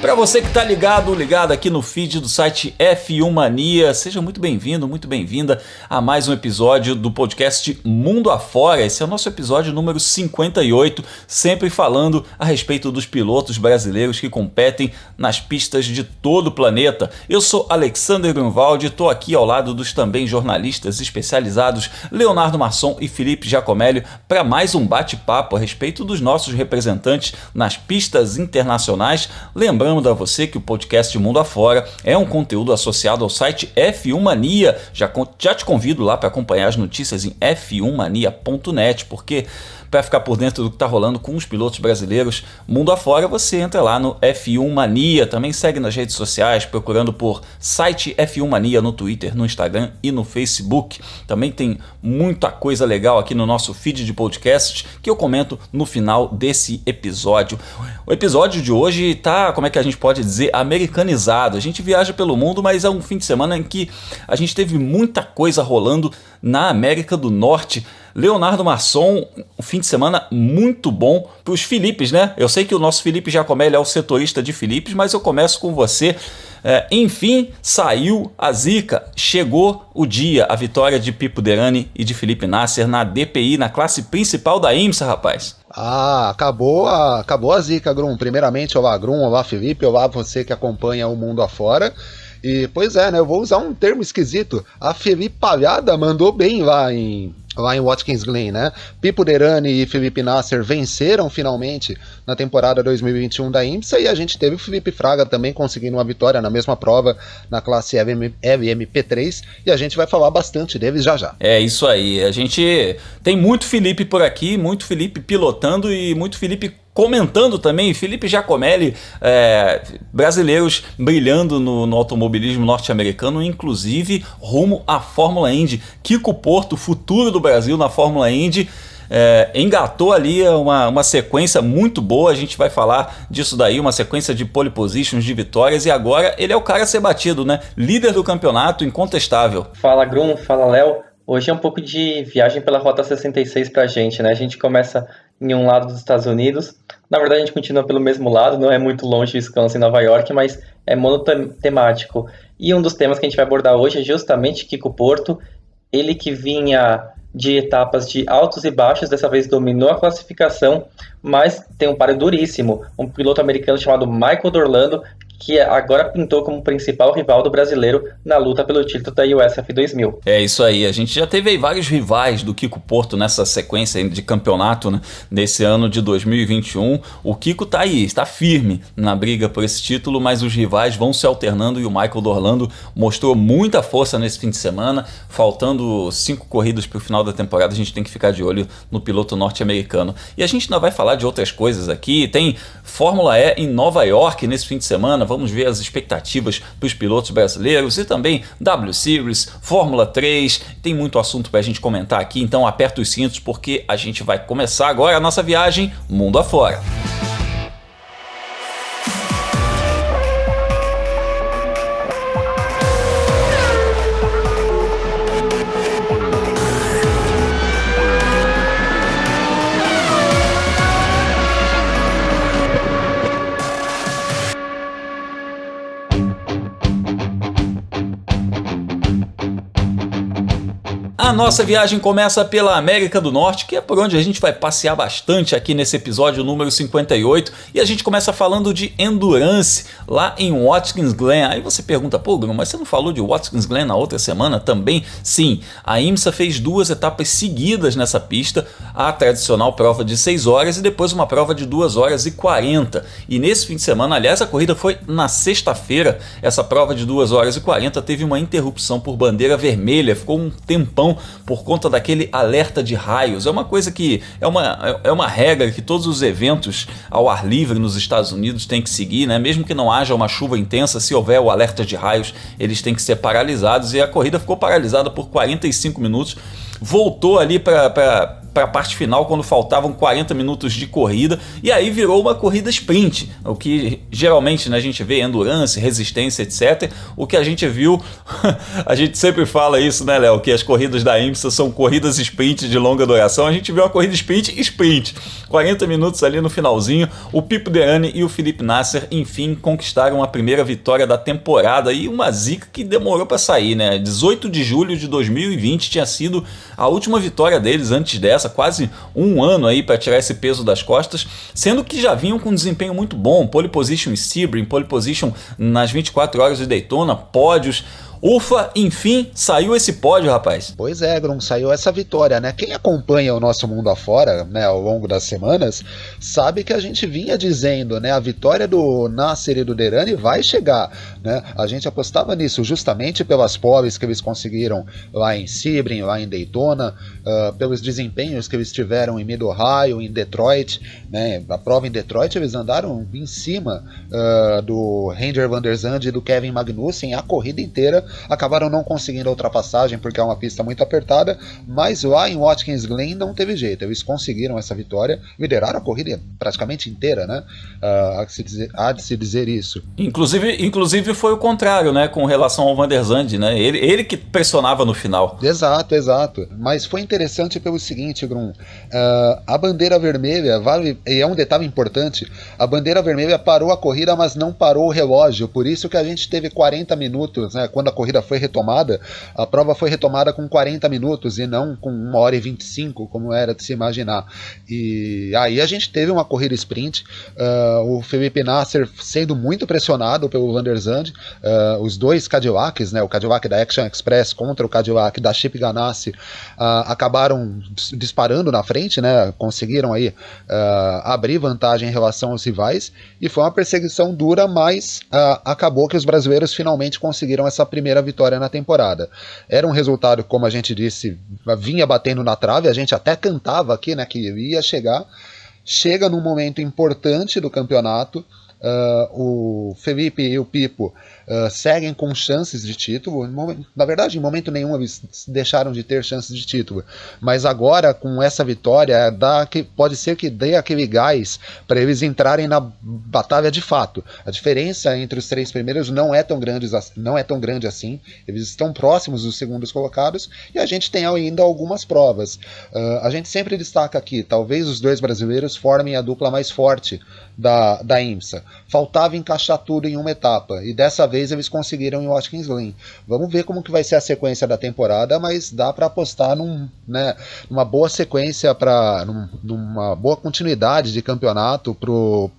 Para você que está ligado aqui no feed do site F1 Mania, seja muito bem-vindo, muito bem-vinda a mais um episódio do podcast Mundo Afora. Esse é o nosso episódio número 58, sempre falando a respeito dos pilotos brasileiros que competem nas pistas de todo o planeta. Eu sou Alexander Grunwald, estou aqui ao lado dos também jornalistas especializados Leonardo Masson e Felipe Giacomelli para mais um bate-papo a respeito dos nossos representantes nas pistas internacionais. Lembrando a você que o podcast Mundo Afora é um conteúdo associado ao site F1 Mania. Já te convido lá para acompanhar as notícias em f1mania.net, porque para ficar por dentro do que está rolando com os pilotos brasileiros mundo afora, você entra lá no F1 Mania. Também segue nas redes sociais, procurando por site F1 Mania no Twitter, no Instagram e no Facebook. Também tem muita coisa legal aqui no nosso feed de podcasts que eu comento no final desse episódio. O episódio de hoje está, como é que a gente pode dizer, americanizado. A gente viaja pelo mundo, mas é um fim de semana em que a gente teve muita coisa rolando na América do Norte. Leonardo Masson, um fim de semana muito bom para os Filipes, né? Eu sei que o nosso Felipe Giacomelli é o setorista de Filipes, mas eu começo com você. Enfim, saiu a zica, chegou o dia, a vitória de Pipo Derani e de Felipe Nasser na DPI, na classe principal da IMSA, rapaz. Acabou a zica, Grum. Primeiramente, olá Grum, olá Felipe, olá você que acompanha o Mundo Afora. E, pois é, né, eu vou usar um termo esquisito. A Felipalhada mandou bem lá em Watkins Glen, né? Pipo Derani e Felipe Nasser venceram finalmente na temporada 2021 da IMSA, e a gente teve o Felipe Fraga também conseguindo uma vitória na mesma prova na classe LMP3, e a gente vai falar bastante deles já já. É isso aí, a gente tem muito Felipe por aqui, muito Felipe pilotando e muito Felipe comentando também, Felipe Giacomelli, brasileiros brilhando no automobilismo norte-americano, inclusive rumo à Fórmula Indy. Kiko Porto, futuro do Brasil na Fórmula Indy, engatou ali uma sequência muito boa. A gente vai falar disso daí, uma sequência de pole positions, de vitórias, e agora ele é o cara a ser batido, né? Líder do campeonato, incontestável. Fala Grum, fala Léo. Hoje é um pouco de viagem pela Rota 66 pra gente, né? A gente começa em um lado dos Estados Unidos. Na verdade, a gente continua pelo mesmo lado, não é muito longe de Wisconsin em Nova York, mas é monotemático. E um dos temas que a gente vai abordar hoje é justamente Kiko Porto, ele que vinha de etapas de altos e baixos, dessa vez dominou a classificação, mas tem um páreo duríssimo, um piloto americano chamado Michael Dorlando, que agora pintou como principal rival do brasileiro na luta pelo título da USF 2000. É isso aí, a gente já teve aí vários rivais do Kiko Porto nessa sequência de campeonato, né, nesse ano de 2021. O Kiko tá aí, está firme na briga por esse título, mas os rivais vão se alternando, e o Michael Dorlando mostrou muita força nesse fim de semana. Faltando 5 corridas para o final da temporada, a gente tem que ficar de olho no piloto norte-americano. E a gente ainda vai falar de outras coisas aqui. Tem Fórmula E em Nova York nesse fim de semana. Vamos ver as expectativas para os pilotos brasileiros, e também W Series, Fórmula 3, tem muito assunto para a gente comentar aqui, então aperta os cintos porque a gente vai começar agora a nossa viagem mundo afora. A nossa viagem começa pela América do Norte, que é por onde a gente vai passear bastante aqui nesse episódio número 58, e a gente começa falando de endurance lá em Watkins Glen. Aí você pergunta, pô, Bruno, mas você não falou de Watkins Glen na outra semana também? Sim, a IMSA fez 2 etapas seguidas nessa pista, a tradicional prova de 6 horas e depois uma prova de 2 horas e 40. E nesse fim de semana, aliás, a corrida foi na sexta-feira, essa prova de 2 horas e 40 teve uma interrupção por bandeira vermelha, ficou um tempão por conta daquele alerta de raios. É uma coisa que é uma regra que todos os eventos ao ar livre nos Estados Unidos têm que seguir, né? Mesmo que não haja uma chuva intensa, se houver o alerta de raios, eles têm que ser paralisados, e a corrida ficou paralisada por 45 minutos. Voltou ali para para a parte final, quando faltavam 40 minutos de corrida, e aí virou uma corrida sprint, o que geralmente, né, a gente vê endurance, resistência, etc. O que a gente viu, a gente sempre fala isso, né, Léo, que as corridas da IMSA são corridas sprint de longa duração. A gente viu uma corrida sprint, 40 minutos ali no finalzinho. O Pipo Derani e o Felipe Nasser, enfim, conquistaram a primeira vitória da temporada, e uma zica que demorou para sair, né? 18 de julho de 2020 tinha sido a última vitória deles. Antes dessa, quase um ano aí para tirar esse peso das costas, sendo que já vinham com um desempenho muito bom, pole position em Sebring, pole position nas 24 horas de Daytona, pódios. Ufa, enfim, saiu esse pódio, rapaz. Pois é, Grum, saiu essa vitória, né? Quem acompanha o nosso mundo afora, né, ao longo das semanas, sabe que a gente vinha dizendo, né, a vitória do Nasser e do Derani vai chegar, né? A gente apostava nisso justamente pelas poles que eles conseguiram lá em Sebring, lá em Daytona, pelos desempenhos que eles tiveram em Mid-Ohio, em Detroit, né? A prova em Detroit eles andaram em cima do Renger van der Zande e do Kevin Magnussen a corrida inteira. Acabaram não conseguindo a ultrapassagem porque é uma pista muito apertada, mas lá em Watkins Glen não teve jeito, eles conseguiram essa vitória, lideraram a corrida praticamente inteira, né? Há de se dizer isso. Inclusive foi o contrário, né, com relação ao Van der Zande, né? Ele que pressionava no final. Exato. Mas foi interessante pelo seguinte, Grum, a bandeira vermelha, e é um detalhe importante, a bandeira vermelha parou a corrida, mas não parou o relógio, por isso que a gente teve 40 minutos, né? Quando a corrida foi retomada, a prova foi retomada com 40 minutos e não com 1h25, como era de se imaginar. E aí a gente teve uma corrida sprint, o Felipe Nasser sendo muito pressionado pelo Van der Zande, os dois Cadillacs, né, o Cadillac da Action Express contra o Cadillac da Chip Ganassi, acabaram disparando na frente, né, conseguiram aí abrir vantagem em relação aos rivais, e foi uma perseguição dura, mas acabou que os brasileiros finalmente conseguiram essa primeira vitória na temporada. Era um resultado, como a gente disse, vinha batendo na trave, a gente até cantava aqui, né, que ia chegar. Chega num momento importante do campeonato, o Felipe e o Pipo seguem com chances de título. Na verdade, em momento nenhum eles deixaram de ter chances de título, mas agora com essa vitória pode ser que dê aquele gás para eles entrarem na batalha de fato. A diferença entre os três primeiros não é tão grande assim, eles estão próximos dos segundos colocados, e a gente tem ainda algumas provas. A gente sempre destaca aqui, talvez os dois brasileiros formem a dupla mais forte da IMSA. Faltava encaixar tudo em uma etapa, e dessa vez eles conseguiram em Watkins Glen. Vamos ver como que vai ser a sequência da temporada, mas dá para apostar numa boa sequência, numa boa continuidade de campeonato pro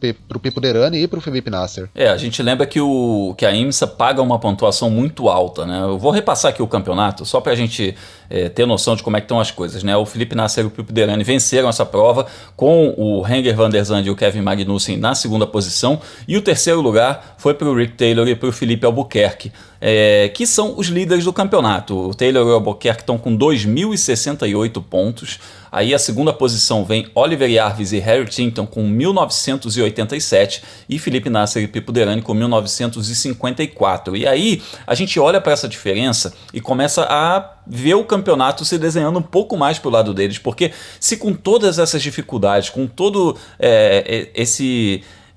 Pipo Derani e pro Felipe Nasser. A gente lembra que a IMSA paga uma pontuação muito alta, né? Eu vou repassar aqui o campeonato, só pra gente ter noção de como é que estão as coisas, né? O Felipe Nasser e o Pipo Derani venceram essa prova com o Renger van der Zande e o Kevin Magnussen na segunda posição, e o terceiro lugar foi para o Rick Taylor e para o Felipe Albuquerque, que são os líderes do campeonato. O Taylor e o Albuquerque estão com 2.068 pontos. Aí a segunda posição vem Oliver Jarvis e Harry Tinton com 1.987 e Felipe Nasser e Pipo Derani com 1.954. E aí a gente olha para essa diferença e começa a ver o campeonato se desenhando um pouco mais para o lado deles, porque se com todas essas dificuldades, com todo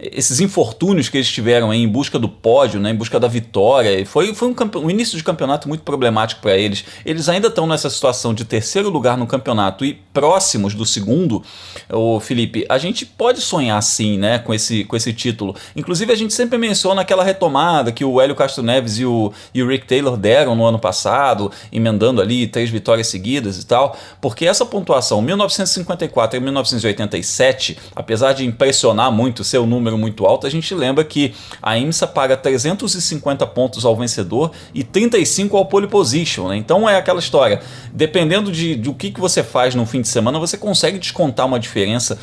esses infortúnios que eles tiveram em busca do pódio, né, em busca da vitória, foi um início de campeonato muito problemático para eles. Eles ainda estão nessa situação de terceiro lugar no campeonato e próximos do segundo. O Felipe, a gente pode sonhar sim, né, com esse título. Inclusive a gente sempre menciona aquela retomada que o Hélio Castro Neves e o Rick Taylor deram no ano passado, emendando ali 3 vitórias seguidas e tal, porque essa pontuação 1954 e 1987, apesar de impressionar muito, ser o número muito alto, a gente lembra que a IMSA paga 350 pontos ao vencedor e 35 ao pole position, né? Então é aquela história, dependendo do que você faz no fim de semana, você consegue descontar uma diferença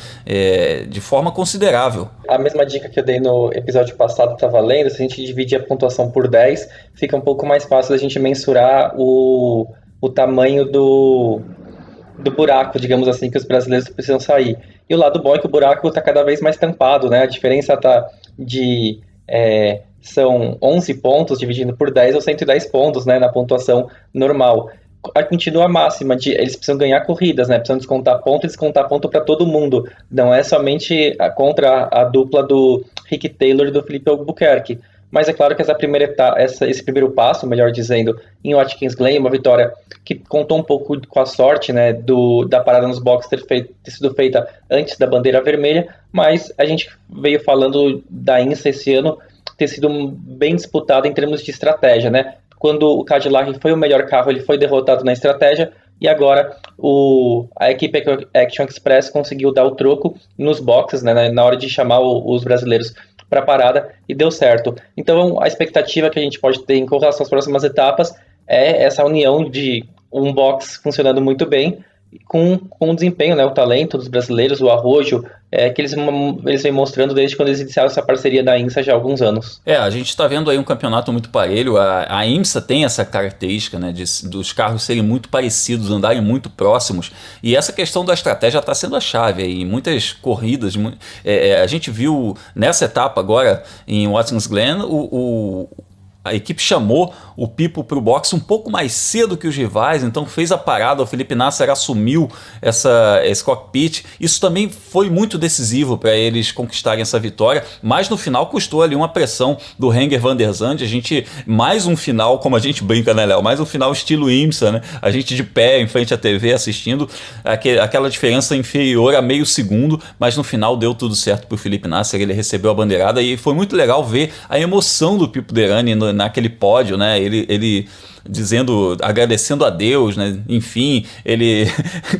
de forma considerável. A mesma dica que eu dei no episódio passado está valendo. Se a gente dividir a pontuação por 10, fica um pouco mais fácil da gente mensurar o tamanho do buraco, digamos assim, que os brasileiros precisam sair. E o lado bom é que o buraco está cada vez mais tampado, né? A diferença são 11 pontos dividindo por 10 ou 110 pontos, né, na pontuação normal. continua a máxima de eles precisam ganhar corridas, né? Precisam descontar ponto para todo mundo. Não é somente contra a dupla do Rick Taylor e do Felipe Albuquerque. Mas é claro que esse primeiro passo, melhor dizendo, em Watkins Glen, uma vitória que contou um pouco com a sorte, né, da parada nos boxes ter sido feita antes da bandeira vermelha, mas a gente veio falando da IMSA esse ano ter sido bem disputada em termos de estratégia, né? Quando o Cadillac foi o melhor carro, ele foi derrotado na estratégia, e agora a equipe Action Express conseguiu dar o troco nos boxes, né, na hora de chamar os brasileiros para a parada, e deu certo. Então a expectativa que a gente pode ter com relação às próximas etapas é essa união de um box funcionando muito bem com o desempenho, né, o talento dos brasileiros, o arrojo, que eles vêm mostrando desde quando eles iniciaram essa parceria da IMSA já há alguns anos. A gente está vendo aí um campeonato muito parelho. A IMSA tem essa característica, né, dos carros serem muito parecidos, andarem muito próximos, e essa questão da estratégia está sendo a chave aí. Em muitas corridas, a gente viu nessa etapa agora em Watkins Glen, a equipe chamou o Pipo para o boxe um pouco mais cedo que os rivais, então fez a parada, o Felipe Nasser assumiu esse cockpit. Isso também foi muito decisivo para eles conquistarem essa vitória, mas no final custou ali uma pressão do Renger van der Zandt. A gente, mais um final, como a gente brinca, né, Léo? Mais um final estilo IMSA, né? A gente de pé em frente à TV assistindo, aquela diferença inferior a meio segundo, mas no final deu tudo certo para o Felipe Nasser, ele recebeu a bandeirada e foi muito legal ver a emoção do Pipo Derani naquele pódio, né? Ele agradecendo a Deus, né? Enfim, ele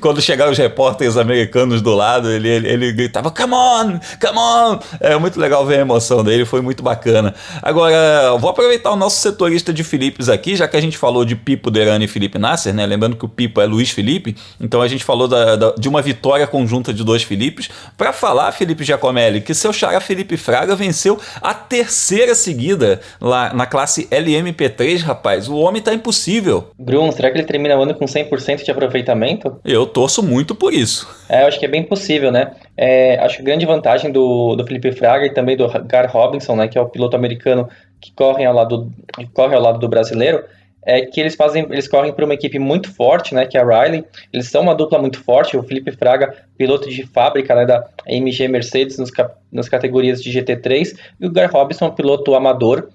quando chegaram os repórteres americanos do lado, ele gritava come on, come on. É muito legal ver a emoção dele, foi muito bacana. Agora, vou aproveitar o nosso setorista de Filipes aqui, já que a gente falou de Pipo Derani e Felipe Nasser, né? Lembrando que o Pipo é Luiz Felipe, então a gente falou de uma vitória conjunta de dois Filipes, para falar, Felipe Giacomelli, que seu xará Felipe Fraga venceu a terceira seguida lá na classe LMP3, rapaz. O homem tá impossível. Grum, será que ele termina o ano com 100% de aproveitamento? Eu torço muito por isso. Eu acho que é bem possível, né? Acho que a grande vantagem do Felipe Fraga e também do Gar Robinson, né, que é o piloto americano que corre ao lado do brasileiro, é que eles correm por uma equipe muito forte, né, que é a Riley. Eles são uma dupla muito forte. O Felipe Fraga, piloto de fábrica, né, da AMG Mercedes nas categorias de GT3, e o Gar Robinson, piloto amador,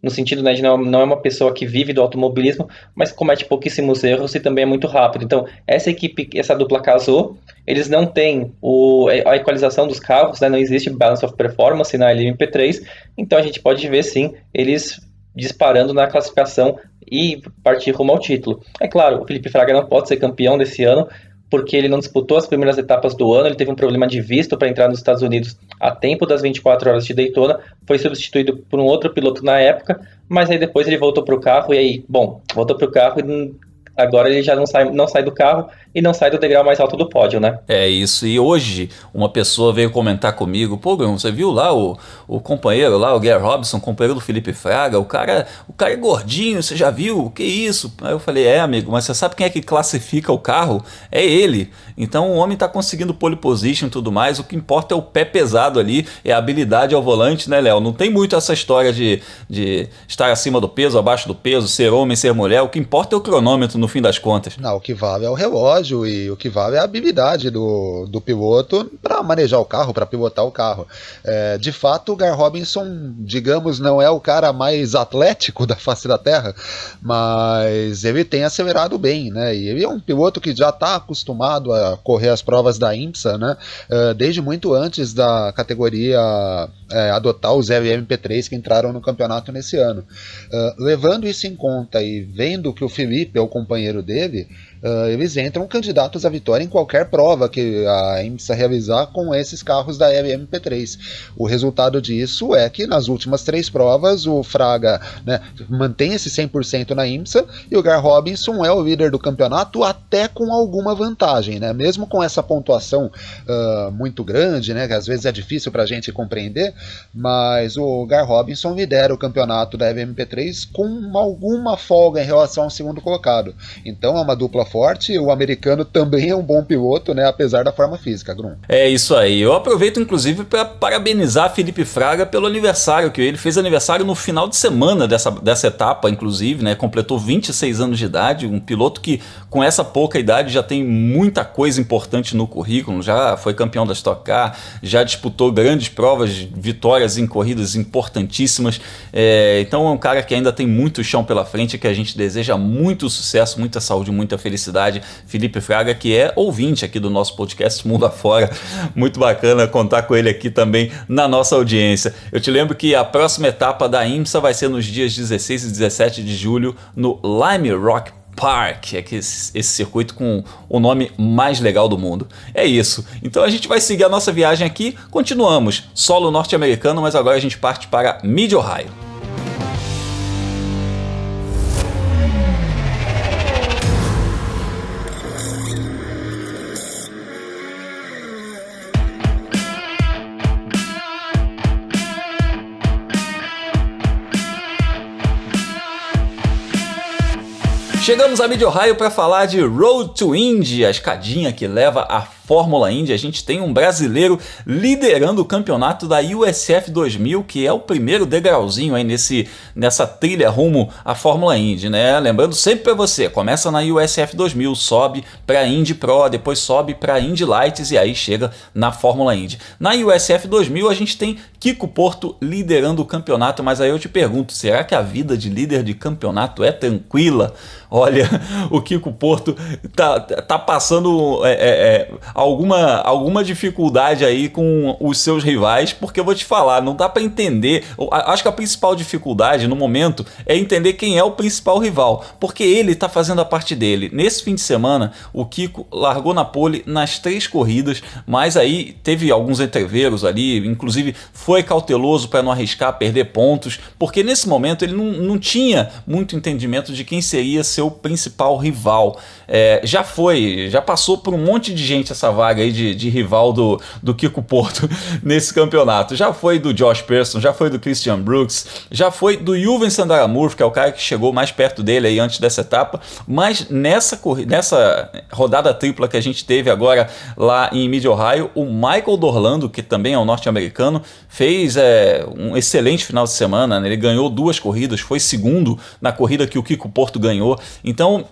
no sentido, né, de não é uma pessoa que vive do automobilismo, mas comete pouquíssimos erros e também é muito rápido. Então, essa dupla casou. Eles não têm a equalização dos carros, né, não existe balance of performance na LMP3, então a gente pode ver, sim, eles disparando na classificação e partir rumo ao título. É claro, o Felipe Fraga não pode ser campeão desse ano, porque ele não disputou as primeiras etapas do ano, ele teve um problema de visto para entrar nos Estados Unidos a tempo das 24 horas de Daytona, foi substituído por um outro piloto na época, mas aí depois ele voltou para o carro, e agora ele já não sai do carro e não sai do degrau mais alto do pódio, né? É isso, e hoje uma pessoa veio comentar comigo, pô, Bruno, você viu lá o companheiro lá, o Gar Robinson, companheiro do Felipe Fraga, o cara é gordinho, você já viu? O que é isso? Aí eu falei, amigo, mas você sabe quem é que classifica o carro? É ele. Então o homem tá conseguindo pole position e tudo mais, o que importa é o pé pesado ali, é a habilidade ao volante, né, Léo? Não tem muito essa história de estar acima do peso, abaixo do peso, ser homem, ser mulher, o que importa é o cronômetro no fim das contas. Não, o que vale é o relógio e o que vale é a habilidade do piloto para manejar o carro, para pilotar o carro. De fato, o Gar Robinson, digamos, não é o cara mais atlético da face da Terra, mas ele tem acelerado bem, né? E ele é um piloto que já está acostumado a correr as provas da IMSA, né? Desde muito antes da categoria adotar os LMP3 que entraram no campeonato nesse ano. Levando isso em conta e vendo que o Felipe é o companheiro dele, eles entram candidatos à vitória em qualquer prova que a IMSA realizar com esses carros da LMP3. O resultado disso é que nas últimas 3 provas o Fraga, né, mantém esse 100% na IMSA e o Gar Robinson é o líder do campeonato até com alguma vantagem, né? Mesmo com essa pontuação muito grande, né, que às vezes é difícil para a gente compreender, mas o Gar Robinson lidera o campeonato da LMP3 com alguma folga em relação ao segundo colocado. Então é uma dupla forte, o americano também é um bom piloto, né, apesar da forma física, Grum. É isso aí. Eu aproveito, inclusive, para parabenizar Felipe Fraga pelo aniversário, que ele fez aniversário no final de semana dessa etapa, inclusive, né? Completou 26 anos de idade, um piloto que, com essa pouca idade, já tem muita coisa importante no currículo, já foi campeão da Stock Car, já disputou grandes provas, vitórias em corridas importantíssimas. Então é um cara que ainda tem muito chão pela frente, que a gente deseja muito sucesso, muita saúde, muita felicidade. Felipe Fraga, que é ouvinte aqui do nosso podcast Mundo Afora. Muito bacana contar com ele aqui também na nossa audiência. Eu te lembro que a próxima etapa da IMSA vai ser nos dias 16 e 17 de julho no Lime Rock Park, que esse circuito com o nome mais legal do mundo. É isso. Então a gente vai seguir a nossa viagem aqui. Continuamos solo norte-americano, mas agora a gente parte para Mid-Ohio. Chegamos a Mid-Ohio para falar de Road to Indy, a escadinha que leva à Fórmula Indy. A gente tem um brasileiro liderando o campeonato da USF 2000, que é o primeiro degrauzinho aí nessa trilha rumo à Fórmula Indy, né? Lembrando sempre para você, começa na USF 2000, sobe para Indy Pro, depois sobe para Indy Lights e aí chega na Fórmula Indy. Na USF 2000 a gente tem Kiko Porto liderando o campeonato, mas aí eu te pergunto, será que a vida de líder de campeonato é tranquila? Olha, o Kiko Porto tá passando alguma dificuldade aí com os seus rivais, porque eu vou te falar, não dá para entender. Acho que a principal dificuldade no momento é entender quem é o principal rival, porque ele tá fazendo a parte dele. Nesse fim de semana, o Kiko largou na pole nas 3 corridas, mas aí teve alguns entreveros ali, inclusive foi cauteloso para não arriscar perder pontos, porque nesse momento ele não tinha muito entendimento de quem seria seu principal rival. Já passou por um monte de gente essa vaga aí de rival do Kiko Porto nesse campeonato. Já foi do Josh Pearson, já foi do Christian Brooks, já foi do Juven Sandara-Murphy, que é o cara que chegou mais perto dele aí antes dessa etapa, mas nessa rodada tripla que a gente teve agora lá em Mid-Ohio, o Michael Dorlando, que também é um norte-americano, fez um excelente final de semana, né? Ele ganhou 2 corridas, foi segundo na corrida que o Kiko Porto ganhou. Então,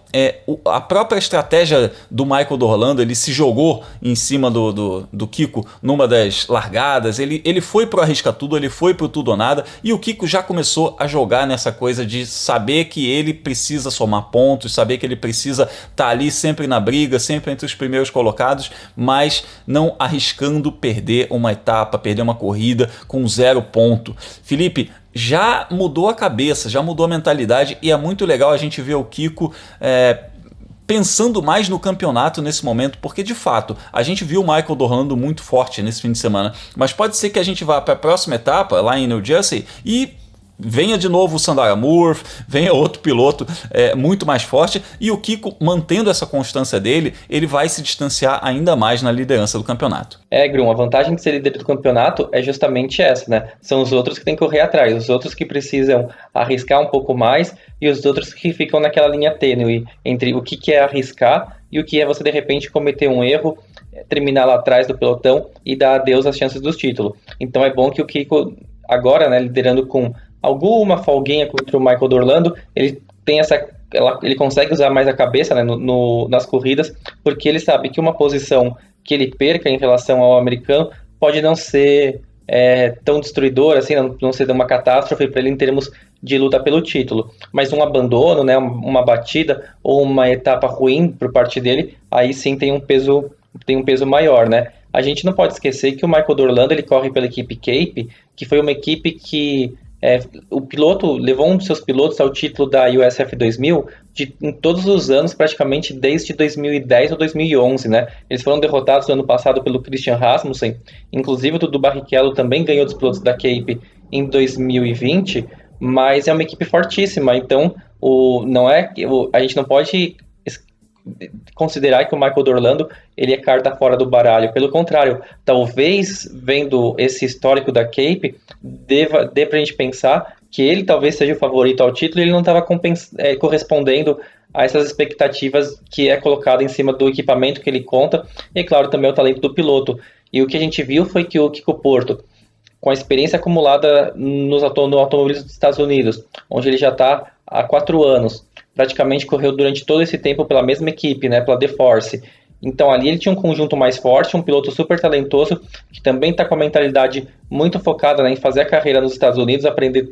a própria estratégia do Michael Dorlando, ele se jogou em cima do Kiko numa das largadas, ele foi pro arrisca tudo, ele foi pro tudo ou nada, e o Kiko já começou a jogar nessa coisa de saber que ele precisa somar pontos, saber que ele precisa estar ali sempre na briga, sempre entre os primeiros colocados, mas não arriscando perder uma etapa, perder uma corrida com 0 ponto. Felipe, já mudou a cabeça, já mudou a mentalidade, e é muito legal a gente ver o Kiko pensando mais no campeonato nesse momento, porque de fato a gente viu o Michael Dorlando muito forte nesse fim de semana, mas pode ser que a gente vá para a próxima etapa lá em New Jersey e venha de novo o Sandara-Murphy, venha outro piloto muito mais forte, e o Kiko, mantendo essa constância dele, ele vai se distanciar ainda mais na liderança do campeonato. Grum, a vantagem de ser líder do campeonato é justamente essa, né? São os outros que têm que correr atrás, os outros que precisam arriscar um pouco mais e os outros que ficam naquela linha tênue entre o que é arriscar e o que é você de repente cometer um erro, terminar lá atrás do pelotão e dar adeus às chances do título. Então é bom que o Kiko agora, né, liderando com alguma folguinha contra o Michael Dorlando, ele tem ele consegue usar mais a cabeça, né, nas corridas, porque ele sabe que uma posição que ele perca em relação ao americano pode não ser tão destruidora, assim, não ser uma catástrofe para ele em termos de luta pelo título. Mas um abandono, né, uma batida ou uma etapa ruim por parte dele, aí sim tem um peso maior, né? A gente não pode esquecer que o Michael Dorlando ele corre pela equipe Cape, que foi uma equipe que o piloto levou um dos seus pilotos ao título da USF 2000 em todos os anos, praticamente desde 2010 ou 2011, né? Eles foram derrotados no ano passado pelo Christian Rasmussen, inclusive o Dudu Barrichello também ganhou dos pilotos da Cape em 2020, mas é uma equipe fortíssima, então a gente não pode considerar que o Michael Dorlando ele é carta fora do baralho. Pelo contrário, talvez vendo esse histórico da Cape dê pra gente pensar que ele talvez seja o favorito ao título e ele não estava correspondendo a essas expectativas que é colocado em cima do equipamento que ele conta, e claro, também o talento do piloto. E o que a gente viu foi que o Kiko Porto, com a experiência acumulada no automobilismo dos Estados Unidos, onde ele já está há 4 anos, praticamente correu durante todo esse tempo pela mesma equipe, né, pela The-Force. Então ali ele tinha um conjunto mais forte, um piloto super talentoso, que também está com a mentalidade muito focada, né, em fazer a carreira nos Estados Unidos, aprender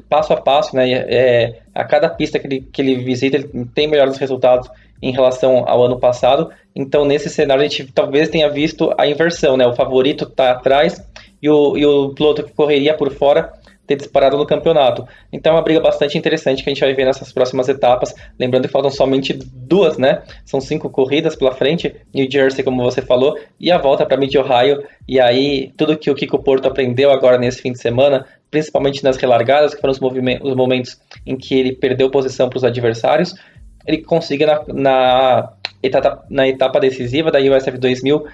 passo a passo, né, a cada pista que ele visita, ele tem melhores resultados em relação ao ano passado. Então nesse cenário a gente talvez tenha visto a inversão, né, o favorito está atrás e o piloto que correria por fora ter disparado no campeonato. Então é uma briga bastante interessante que a gente vai ver nessas próximas etapas. Lembrando que faltam somente 2, né? São 5 corridas pela frente, New Jersey, como você falou, e a volta para Mid-Ohio. E aí, tudo que o Kiko Porto aprendeu agora nesse fim de semana, principalmente nas relargadas, que foram os momentos em que ele perdeu posição para os adversários, ele consiga na etapa decisiva da USF 2000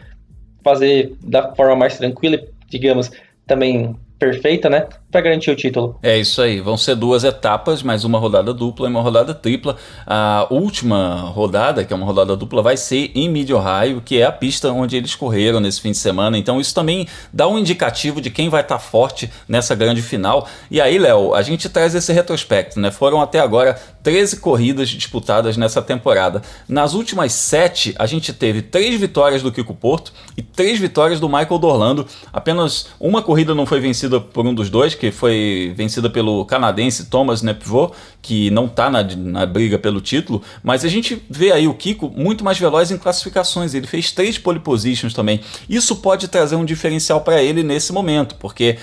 fazer da forma mais tranquila, digamos, também perfeita, né, para garantir o título. É isso aí, vão ser 2 etapas, mais uma rodada dupla e uma rodada tripla. A última rodada, que é uma rodada dupla, vai ser em Mid-Ohio, que é a pista onde eles correram nesse fim de semana. Então isso também dá um indicativo de quem vai estar forte nessa grande final. E aí, Léo, a gente traz esse retrospecto, né? Foram até agora 13 corridas disputadas nessa temporada. Nas últimas 7, a gente teve 3 vitórias do Kiko Porto e 3 vitórias do Michael Dorlando. Apenas uma corrida não foi vencida por um dos dois, que foi vencida pelo canadense Thomas Nepveux, que não está na briga pelo título, mas a gente vê aí o Kiko muito mais veloz em classificações. Ele fez 3 pole positions também. Isso pode trazer um diferencial para ele nesse momento, porque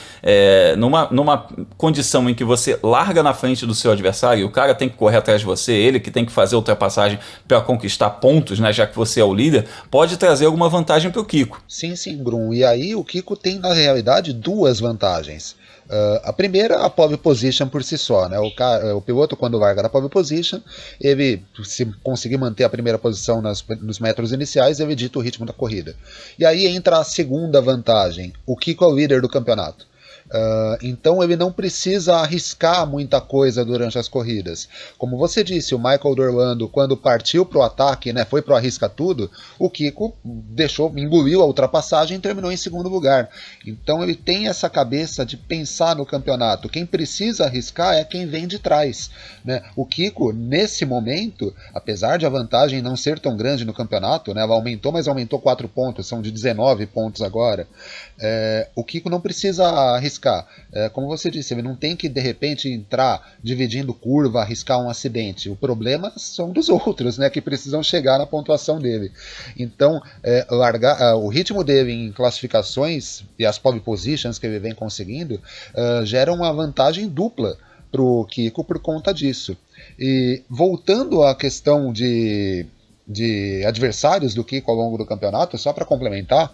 numa condição em que você larga na frente do seu adversário, o cara tem que correr atrás de você, ele que tem que fazer a ultrapassagem para conquistar pontos, né, já que você é o líder, pode trazer alguma vantagem para o Kiko. Sim, Grum. E aí o Kiko tem, na realidade, 2 vantagens. A primeira, a pole position por si só, né? O piloto, quando larga na pole position, ele, se conseguir manter a primeira posição nos metros iniciais, ele dita o ritmo da corrida. E aí entra a segunda vantagem: o Kiko é o líder do campeonato. Então ele não precisa arriscar muita coisa durante as corridas. Como você disse, o Michael Dorlando, quando partiu para o ataque, né, foi para o arrisca tudo, o Kiko engoliu a ultrapassagem e terminou em segundo lugar. Então ele tem essa cabeça de pensar no campeonato. Quem precisa arriscar é quem vem de trás, né? O Kiko, nesse momento, apesar de a vantagem não ser tão grande no campeonato, né, ela aumentou, mas aumentou 4 pontos, são de 19 pontos agora. O Kiko não precisa arriscar. Como você disse, ele não tem que de repente entrar dividindo curva, arriscar um acidente. O problema são dos outros, né, que precisam chegar na pontuação dele. Então, o ritmo dele em classificações e as pole positions que ele vem conseguindo geram uma vantagem dupla para o Kiko por conta disso. E voltando à questão de adversários do Kiko ao longo do campeonato, só para complementar,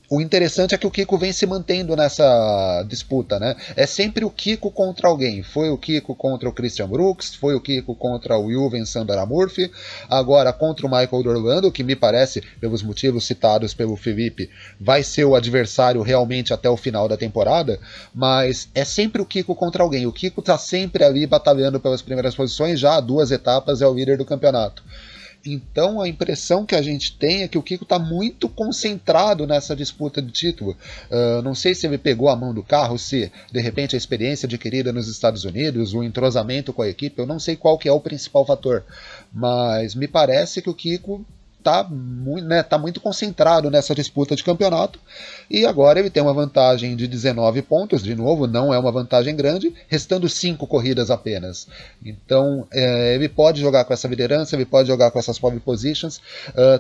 o interessante é que o Kiko vem se mantendo nessa disputa, né? É sempre o Kiko contra alguém. Foi o Kiko contra o Christian Brooks, foi o Kiko contra o Juven Sandara Murphy, agora contra o Michael Dorlando, que me parece, pelos motivos citados pelo Felipe, vai ser o adversário realmente até o final da temporada, mas é sempre o Kiko contra alguém. O Kiko está sempre ali batalhando pelas primeiras posições, já há 2 etapas é o líder do campeonato. Então a impressão que a gente tem é que o Kiko está muito concentrado nessa disputa de título. Não sei se ele pegou a mão do carro, se de repente a experiência adquirida nos Estados Unidos, o entrosamento com a equipe, eu não sei qual que é o principal fator, mas me parece que o Kiko tá muito concentrado nessa disputa de campeonato, e agora ele tem uma vantagem de 19 pontos, de novo, não é uma vantagem grande, restando 5 corridas apenas. Então ele pode jogar com essa liderança, ele pode jogar com essas pole positions,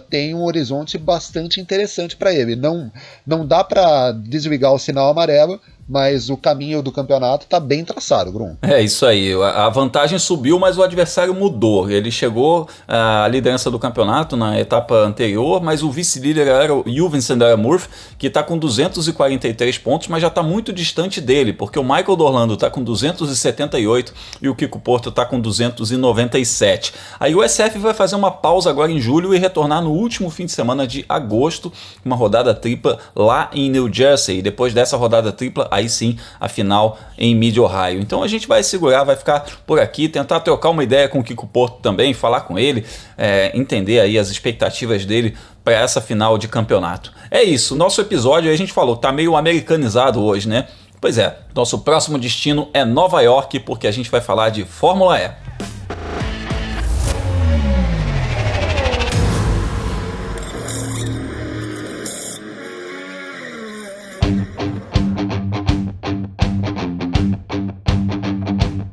tem um horizonte bastante interessante para ele. Não dá para desligar o sinal amarelo, mas o caminho do campeonato está bem traçado, Grum. É isso aí, a vantagem subiu, mas o adversário mudou. Ele chegou à liderança do campeonato na etapa anterior, mas o vice-líder era o Juven Sandara Murphy, que está com 243 pontos, mas já está muito distante dele, porque o Michael Dorlando está com 278 e o Kiko Porto está com 297. A USF vai fazer uma pausa agora em julho e retornar no último fim de semana de agosto, uma rodada tripla lá em New Jersey. E depois dessa rodada tripla, aí sim a final em Mid-Ohio. Então a gente vai segurar, vai ficar por aqui, tentar trocar uma ideia com o Kiko Porto também, falar com ele, entender aí as expectativas dele para essa final de campeonato. É isso, nosso episódio, a gente falou, tá meio americanizado hoje, né? Pois é, nosso próximo destino é Nova York, porque a gente vai falar de Fórmula E.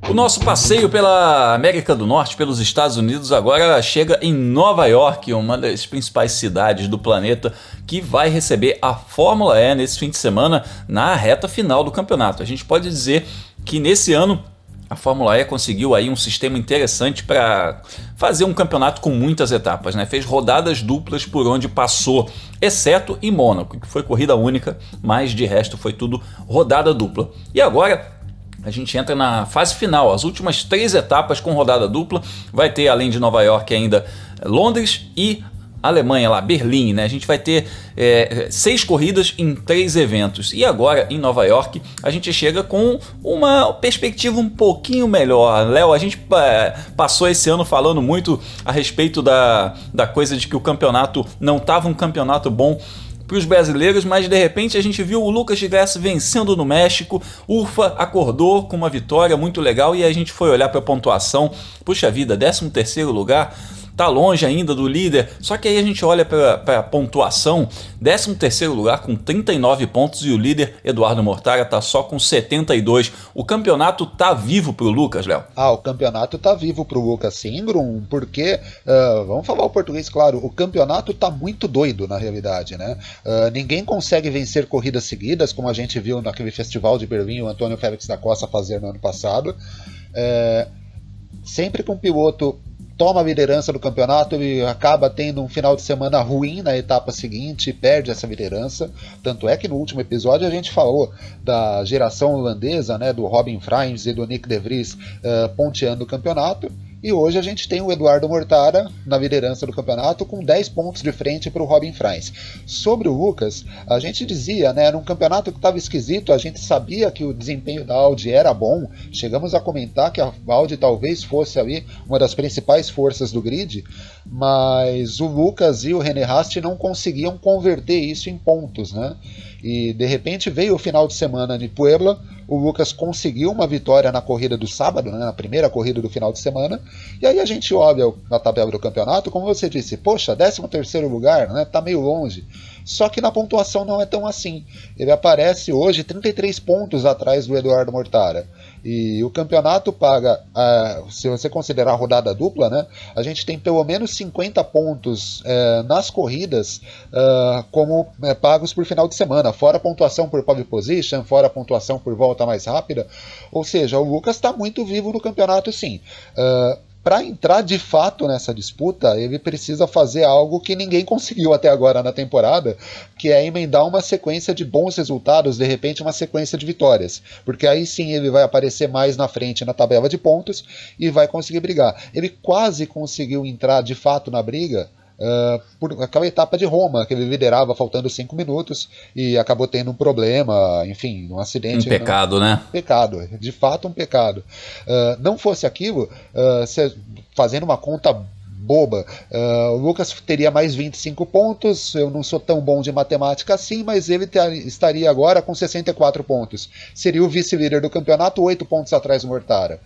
O nosso passeio pela América do Norte, pelos Estados Unidos, agora chega em Nova York, uma das principais cidades do planeta, que vai receber a Fórmula E nesse fim de semana na reta final do campeonato. A gente pode dizer que nesse ano a Fórmula E conseguiu aí um sistema interessante para fazer um campeonato com muitas etapas, né? Fez rodadas duplas por onde passou, exceto em Mônaco, que foi corrida única, mas de resto foi tudo rodada dupla. E agora a gente entra na fase final, as últimas 3 etapas com rodada dupla. Vai ter, além de Nova York, ainda Londres e Alemanha, lá, Berlim, né? A gente vai ter 6 corridas em 3 eventos. E agora, em Nova York, a gente chega com uma perspectiva um pouquinho melhor. Léo, a gente passou esse ano falando muito a respeito da coisa de que o campeonato não estava um campeonato bom para os brasileiros, mas de repente a gente viu o Lucas de Grassi vencendo no México, ufa, acordou com uma vitória muito legal e a gente foi olhar para a pontuação, puxa vida, 13º lugar, tá longe ainda do líder, só que aí a gente olha para a pontuação, 13º lugar com 39 pontos e o líder Eduardo Mortara tá só com 72. O campeonato tá vivo pro Lucas, Léo? O campeonato tá vivo pro Lucas, sim, Grum, porque, vamos falar o português, claro, o campeonato tá muito doido na realidade, né? Ninguém consegue vencer corridas seguidas, como a gente viu naquele festival de Berlim, o Antônio Félix da Costa fazer no ano passado. Sempre que um piloto toma a liderança do campeonato, ele acaba tendo um final de semana ruim na etapa seguinte e perde essa liderança. Tanto é que no último episódio a gente falou da geração holandesa, né, do Robin Frijns e do Nick de Vries ponteando o campeonato. E hoje a gente tem o Eduardo Mortara na liderança do campeonato com 10 pontos de frente para o Robin Frijns. Sobre o Lucas, a gente dizia, né, num campeonato que estava esquisito, a gente sabia que o desempenho da Audi era bom, chegamos a comentar que a Audi talvez fosse ali uma das principais forças do grid, mas o Lucas e o René Rast não conseguiam converter isso em pontos, né? E de repente veio o final de semana de Puebla, o Lucas conseguiu uma vitória na corrida do sábado, né, na primeira corrida do final de semana, e aí a gente olha na tabela do campeonato, como você disse, poxa, 13º lugar, né, tá meio longe. Só que na pontuação não é tão assim. Ele aparece hoje 33 pontos atrás do Eduardo Mortara. E o campeonato paga, se você considerar a rodada dupla, né, a gente tem pelo menos 50 pontos nas corridas como pagos por final de semana, fora a pontuação por pole position, fora a pontuação por volta mais rápida. Ou seja, o Lucas está muito vivo no campeonato, sim. Para entrar de fato nessa disputa, ele precisa fazer algo que ninguém conseguiu até agora na temporada, que é emendar uma sequência de bons resultados, de repente uma sequência de vitórias, porque aí sim ele vai aparecer mais na frente na tabela de pontos e vai conseguir brigar. Ele quase conseguiu entrar de fato na briga por aquela etapa de Roma, que ele liderava faltando 5 minutos e acabou tendo um problema, enfim, um acidente. Um pecado, né? Pecado, de fato um pecado. Não fosse aquilo, fazendo uma conta boba, o Lucas teria mais 25 pontos, eu não sou tão bom de matemática assim, mas ele estaria agora com 64 pontos. Seria o vice-líder do campeonato, 8 pontos atrás do Mortara.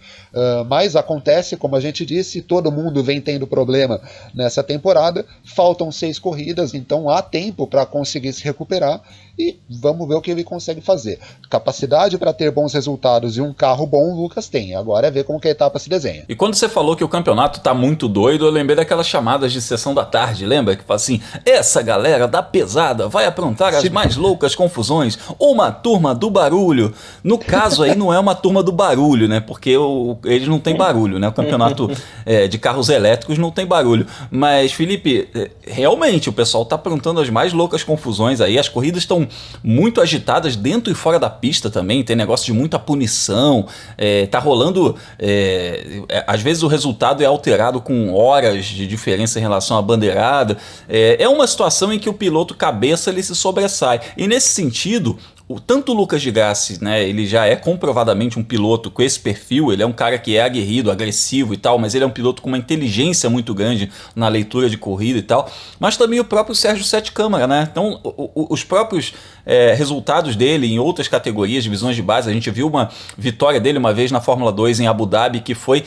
Mas acontece, como a gente disse, todo mundo vem tendo problema nessa temporada, faltam 6 corridas, então há tempo para conseguir se recuperar e vamos ver o que ele consegue fazer. Capacidade para ter bons resultados e um carro bom o Lucas tem, agora é ver como que a etapa se desenha. E quando você falou que o campeonato tá muito doido, eu lembrei daquelas chamadas de sessão da tarde, lembra? Que fala assim, essa galera da pesada vai aprontar as mais loucas confusões, uma turma do barulho. No caso aí não é uma turma do barulho, né? Porque eles não têm barulho, né? O campeonato de carros elétricos não tem barulho. Mas, Felipe, realmente o pessoal tá aprontando as mais loucas confusões aí, as corridas estão muito agitadas dentro e fora da pista também, tem negócio de muita punição, tá rolando, às vezes o resultado é alterado com horas de diferença em relação à bandeirada, é uma situação em que o piloto cabeça ele se sobressai, e nesse sentido tanto o Lucas de Grassi, né, ele já é comprovadamente um piloto com esse perfil, ele é um cara que é aguerrido, agressivo e tal, mas ele é um piloto com uma inteligência muito grande na leitura de corrida e tal, mas também o próprio Sérgio Sete Câmara, né? Então os próprios resultados dele em outras categorias, divisões de base, a gente viu uma vitória dele uma vez na Fórmula 2 em Abu Dhabi, que foi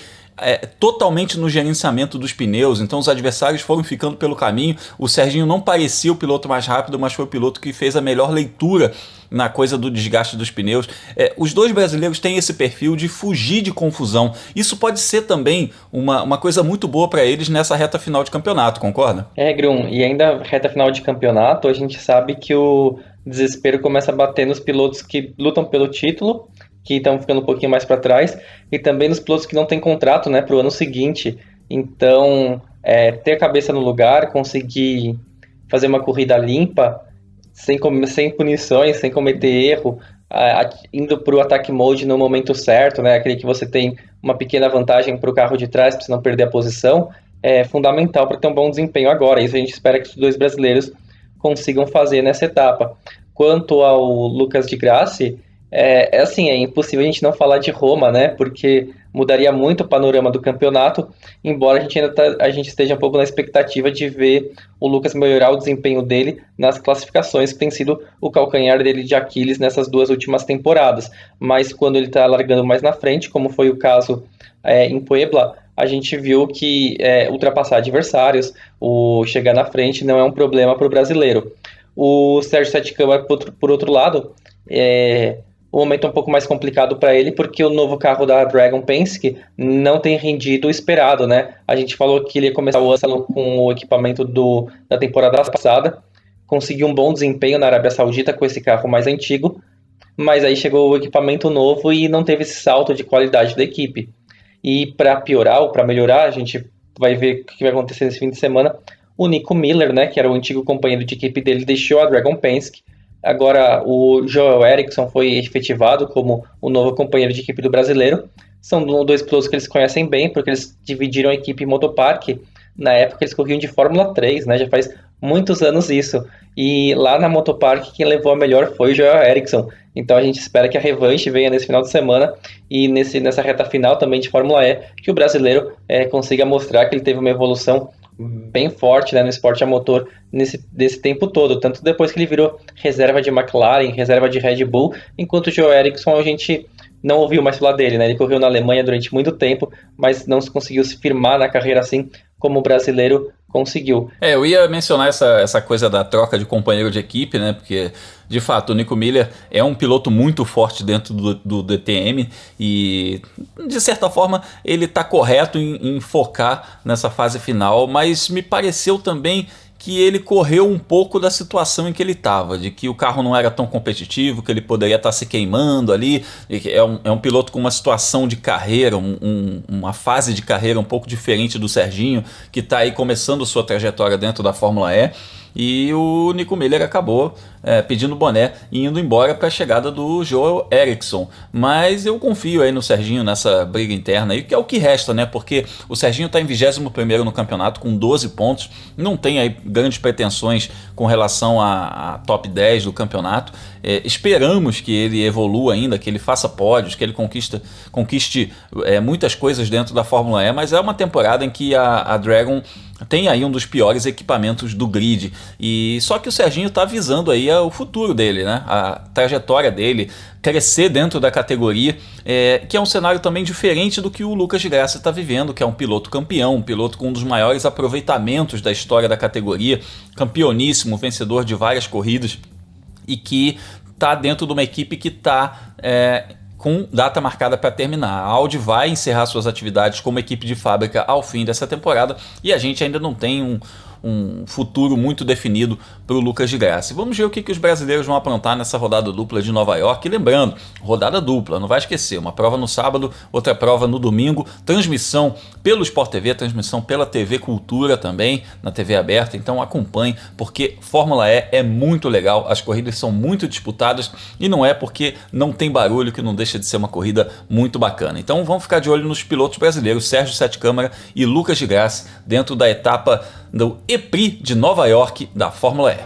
totalmente no gerenciamento dos pneus, então os adversários foram ficando pelo caminho, o Serginho não parecia o piloto mais rápido, mas foi o piloto que fez a melhor leitura na coisa do desgaste dos pneus. Os dois brasileiros têm esse perfil de fugir de confusão, isso pode ser também uma coisa muito boa para eles nessa reta final de campeonato, concorda? Grum, e ainda reta final de campeonato, a gente sabe que o desespero começa a bater nos pilotos que lutam pelo título, que estão ficando um pouquinho mais para trás, e também nos pilotos que não têm contrato, né, para o ano seguinte. Então, ter a cabeça no lugar, conseguir fazer uma corrida limpa, sem punições, sem cometer erro, indo para o attack mode no momento certo, né, aquele que você tem uma pequena vantagem para o carro de trás, para você não perder a posição, é fundamental para ter um bom desempenho agora. Isso a gente espera que os dois brasileiros consigam fazer nessa etapa. Quanto ao Lucas de Grassi, é impossível a gente não falar de Roma, né? Porque mudaria muito o panorama do campeonato, embora a gente esteja um pouco na expectativa de ver o Lucas melhorar o desempenho dele nas classificações, que tem sido o calcanhar dele de Aquiles nessas 2 últimas temporadas. Mas quando ele está largando mais na frente, como foi o caso em Puebla, a gente viu que ultrapassar adversários, o chegar na frente não é um problema para o brasileiro. O Sérgio Sete Câmara, por outro lado, o momento é um pouco mais complicado para ele, porque o novo carro da Dragon Penske não tem rendido o esperado, né? A gente falou que ele ia começar o ano com o equipamento da temporada passada, conseguiu um bom desempenho na Arábia Saudita com esse carro mais antigo, mas aí chegou o equipamento novo e não teve esse salto de qualidade da equipe. E para piorar ou para melhorar, a gente vai ver o que vai acontecer nesse fim de semana. O Nico Miller, né, que era o antigo companheiro de equipe dele, deixou a Dragon Penske. Agora o Joel Eriksson foi efetivado como o novo companheiro de equipe do brasileiro. São 2 pilotos que eles conhecem bem, porque eles dividiram a equipe em Motopark. Na época eles corriam de Fórmula 3, né? Já faz muitos anos isso. E lá na Motopark quem levou a melhor foi o Joel Eriksson. Então a gente espera que a revanche venha nesse final de semana e nessa reta final também de Fórmula E, que o brasileiro consiga mostrar que ele teve uma evolução bem forte, né, no esporte a motor desse tempo todo, tanto depois que ele virou reserva de McLaren, reserva de Red Bull, enquanto o Joe Eriksson a gente não ouviu mais falar dele, né? Ele correu na Alemanha durante muito tempo, mas não conseguiu se firmar na carreira assim como o brasileiro conseguiu. Eu ia mencionar essa coisa da troca de companheiro de equipe, né? Porque, de fato, o Nico Miller é um piloto muito forte dentro do DTM e, de certa forma, ele está correto em focar nessa fase final, mas me pareceu também que ele correu um pouco da situação em que ele estava, de que o carro não era tão competitivo, que ele poderia estar se queimando ali. É um piloto com uma situação de carreira, uma fase de carreira um pouco diferente do Serginho, que está aí começando sua trajetória dentro da Fórmula E. E o Nico Miller acabou pedindo boné e indo embora para a chegada do Joel Eriksson. Mas eu confio aí no Serginho nessa briga interna aí, que é o que resta, né? Porque o Serginho está em 21º no campeonato com 12 pontos, não tem aí grandes pretensões com relação a top 10 do campeonato. Esperamos que ele evolua ainda, que ele faça pódios, que ele conquiste muitas coisas dentro da Fórmula E, mas é uma temporada em que a Dragon tem aí um dos piores equipamentos do grid. E só que o Serginho está visando aí o futuro dele, né? A trajetória dele, crescer dentro da categoria, que é um cenário também diferente do que o Lucas de Grassi está vivendo, que é um piloto campeão, um piloto com um dos maiores aproveitamentos da história da categoria, campeoníssimo, vencedor de várias corridas, e que está dentro de uma equipe que está com data marcada para terminar. A Audi vai encerrar suas atividades como equipe de fábrica ao fim dessa temporada e a gente ainda não tem um futuro muito definido para o Lucas de Grassi. Vamos ver o que os brasileiros vão aprontar nessa rodada dupla de Nova York. E lembrando, rodada dupla, não vai esquecer, uma prova no sábado, outra prova no domingo, transmissão pelo Sport TV, transmissão pela TV Cultura também, na TV aberta, então acompanhe, porque Fórmula E é muito legal, as corridas são muito disputadas e não é porque não tem barulho que não deixa de ser uma corrida muito bacana. Então vamos ficar de olho nos pilotos brasileiros, Sérgio Sete Câmara e Lucas de Grassi, dentro da etapa do E-Prix de Nova York da Fórmula E.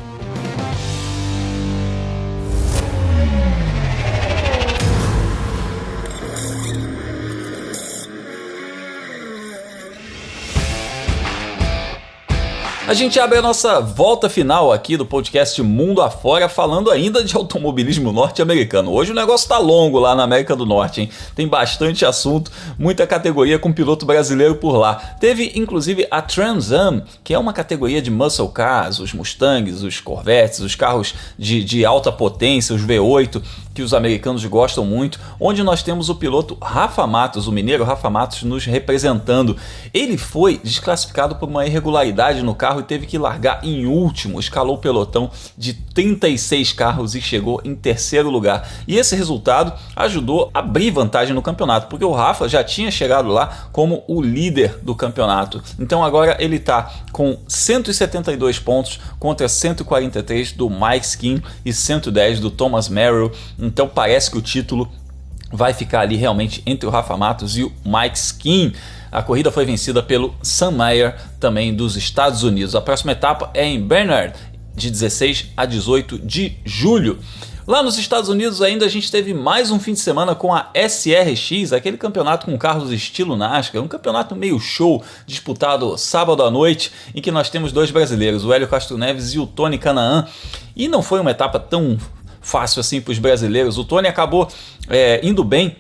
A gente abre a nossa volta final aqui do podcast Mundo Afora falando ainda de automobilismo norte-americano. Hoje o negócio tá longo lá na América do Norte, hein? Tem bastante assunto, muita categoria com piloto brasileiro por lá. Teve inclusive a Trans Am, que é uma categoria de muscle cars, os Mustangs, os Corvettes, os carros de alta potência, os V8, que os americanos gostam muito, onde nós temos o piloto Rafa Matos, o mineiro Rafa Matos, nos representando. Ele foi desclassificado por uma irregularidade no carro e teve que largar em último, escalou o pelotão de 36 carros e chegou em terceiro lugar. E esse resultado ajudou a abrir vantagem no campeonato, porque o Rafa já tinha chegado lá como o líder do campeonato. Então agora ele está com 172 pontos contra 143 do Mike Skin e 110 do Thomas Merrill. Então parece que o título vai ficar ali realmente entre o Rafa Matos e o Mike Skin. A corrida foi vencida pelo Sam Mayer, também dos Estados Unidos. A próxima etapa é em Bernard, de 16 a 18 de julho. Lá nos Estados Unidos ainda a gente teve mais um fim de semana com a SRX, aquele campeonato com carros estilo NASCAR, um campeonato meio show, disputado sábado à noite, em que nós temos dois brasileiros, o Hélio Castro Neves e o Tony Kanaan. E não foi uma etapa tão fácil assim para os brasileiros. O Tony acabou indo bem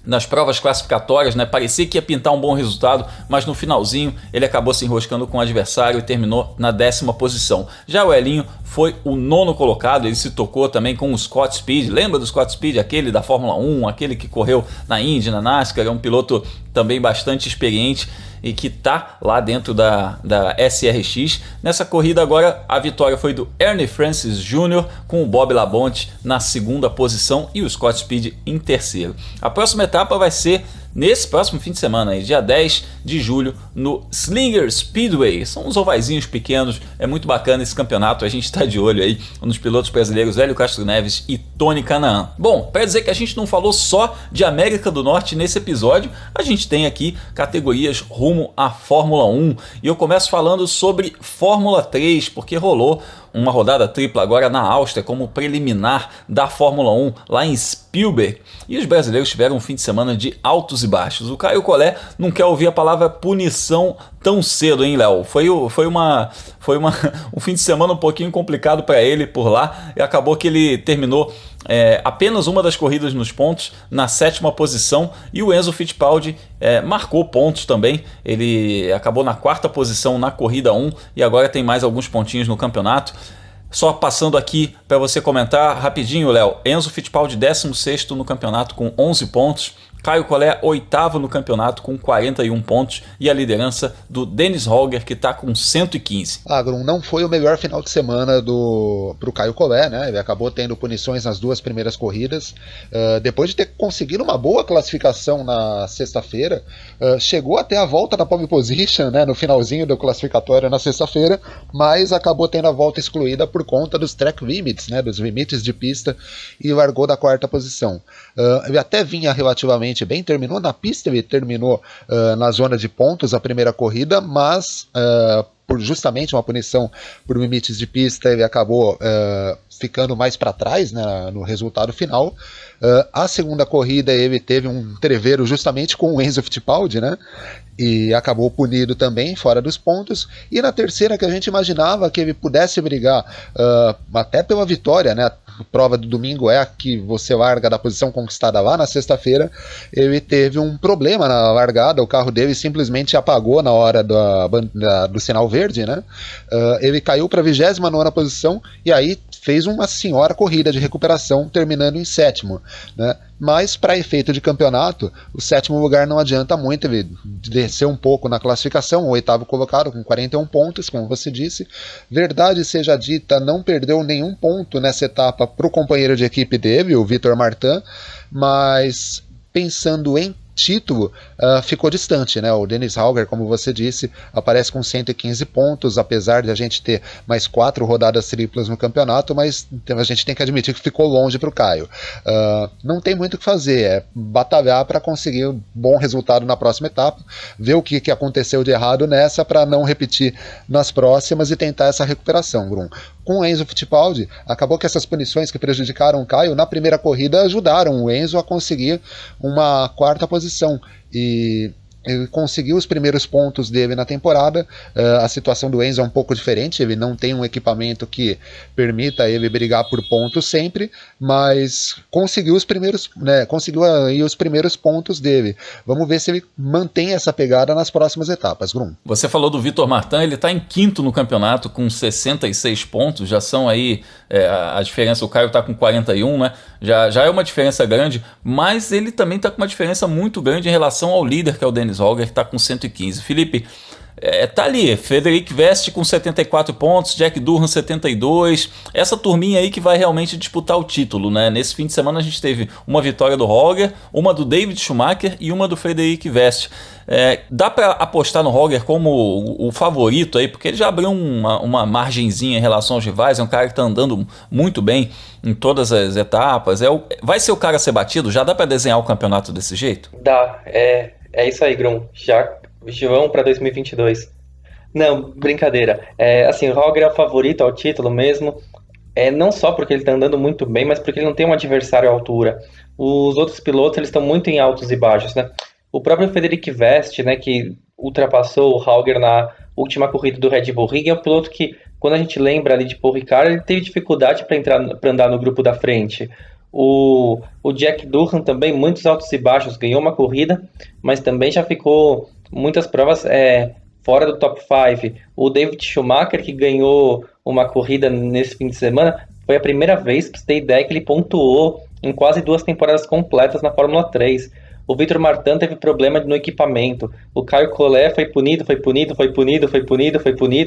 nas provas classificatórias, né? Parecia que ia pintar um bom resultado, mas no finalzinho ele acabou se enroscando com o adversário e terminou na 10ª posição. Já o Elinho foi o 9º colocado, ele se tocou também com o Scott Speed. Lembra do Scott Speed, aquele da Fórmula 1, aquele que correu na Indy, na NASCAR, é um piloto também bastante experiente e que está lá dentro da SRX. Nessa corrida agora a vitória foi do Ernie Francis Jr. com o Bob Labonte na 2ª posição e o Scott Speed em terceiro. A próxima etapa vai ser nesse próximo fim de semana, aí, dia 10 de julho, no Slinger Speedway. São uns ovaizinhos pequenos, é muito bacana esse campeonato, a gente está de olho aí nos pilotos brasileiros Hélio Castro Neves e Tony Kanaan. Bom, para dizer que a gente não falou só de América do Norte nesse episódio, a gente tem aqui categorias rumo à Fórmula 1, e eu começo falando sobre Fórmula 3, porque rolou uma rodada tripla agora na Áustria como preliminar da Fórmula 1 lá em Spielberg, e os brasileiros tiveram um fim de semana de altos e baixos. O Caio Collet não quer ouvir a palavra punição tão cedo, hein, Léo? Foi um fim de semana um pouquinho complicado para ele por lá, e acabou que ele terminou apenas uma das corridas nos pontos, na 7ª posição, e o Enzo Fittipaldi marcou pontos também. Ele acabou na 4ª posição na corrida 1 e agora tem mais alguns pontinhos no campeonato. Só passando aqui para você comentar rapidinho, Léo. Enzo Fittipaldi 16º no campeonato com 11 pontos. Caio Collet 8º no campeonato com 41 pontos e a liderança do Dennis Holger, que está com 115. Grum, não foi o melhor final de semana para o Caio Collet, né? Ele acabou tendo punições nas 2 primeiras corridas. Depois de ter conseguido uma boa classificação na sexta-feira, chegou até a volta na pole position, né, no finalzinho do classificatório na sexta-feira, mas acabou tendo a volta excluída por conta dos track limits, né, dos limites de pista, e largou da 4ª posição. Ele até vinha relativamente bem, terminou na pista, ele terminou na zona de pontos a primeira corrida, mas por justamente uma punição por limites de pista, ele acabou ficando mais para trás, né, no resultado final. A segunda corrida ele teve um treveiro justamente com o Enzo Fittipaldi, né, e acabou punido também, fora dos pontos. E na terceira, que a gente imaginava que ele pudesse brigar até pela vitória, né, a prova do domingo é a que você larga da posição conquistada lá na sexta-feira, ele teve um problema na largada, o carro dele simplesmente apagou na hora do sinal verde, né? Ele caiu para a 29ª posição e aí fez uma senhora corrida de recuperação, terminando em 7º, né? Mas para efeito de campeonato, o 7º lugar não adianta muito, ele desceu um pouco na classificação, o 8º colocado com 41 pontos, como você disse. Verdade seja dita, não perdeu nenhum ponto nessa etapa para o companheiro de equipe dele, o Vitor Martin, mas pensando em título, ficou distante, né? O Dennis Holger, como você disse, aparece com 115 pontos, apesar de a gente ter mais 4 rodadas triplas no campeonato, mas a gente tem que admitir que ficou longe para o Caio. Não tem muito o que fazer, é batalhar para conseguir um bom resultado na próxima etapa, ver o que aconteceu de errado nessa para não repetir nas próximas e tentar essa recuperação, Grum. Com o Enzo Fittipaldi, acabou que essas punições que prejudicaram o Caio na primeira corrida ajudaram o Enzo a conseguir uma 4ª posição. E ele conseguiu os primeiros pontos dele na temporada. A situação do Enzo é um pouco diferente, ele não tem um equipamento que permita ele brigar por pontos sempre, mas conseguiu os primeiros, né, conseguiu aí os primeiros pontos dele. Vamos ver se ele mantém essa pegada nas próximas etapas, Grum. Você falou do Vitor Martin, ele está em quinto no campeonato com 66 pontos, já são aí a diferença, o Caio está com 41, né? Já é uma diferença grande, mas ele também está com uma diferença muito grande em relação ao líder, que é o Dennis Holger, que está com 115. Felipe, tá ali, Frederic Vest com 74 pontos, Jack Durham 72, essa turminha aí que vai realmente disputar o título, né? Nesse fim de semana a gente teve uma vitória do Holger, uma do David Schumacher e uma do Frederic Vest. Dá para apostar no Holger como o favorito aí, porque ele já abriu uma margenzinha em relação aos rivais, é um cara que está andando muito bem em todas as etapas, vai ser o cara a ser batido? Já dá para desenhar o campeonato desse jeito? Dá, é isso aí, Grum, já vão para 2022. Não, brincadeira, assim, o Holger é o favorito ao título mesmo, não só porque ele está andando muito bem, mas porque ele não tem um adversário à altura. Os outros pilotos, eles estão muito em altos e baixos, né? O próprio Frederic Vest, né, que ultrapassou o Holger na última corrida do Red Bull Ring, é um piloto que, quando a gente lembra ali de Paul Ricard, ele teve dificuldade para andar no grupo da frente. O Jack Durham também, muitos altos e baixos, ganhou uma corrida, mas também já ficou muitas provas fora do top 5. O David Schumacher, que ganhou uma corrida nesse fim de semana, foi a primeira vez, para você ter ideia, que ele pontuou em quase 2 temporadas completas na Fórmula 3. O Vitor Martin teve problema no equipamento. O Caio Collet foi punido,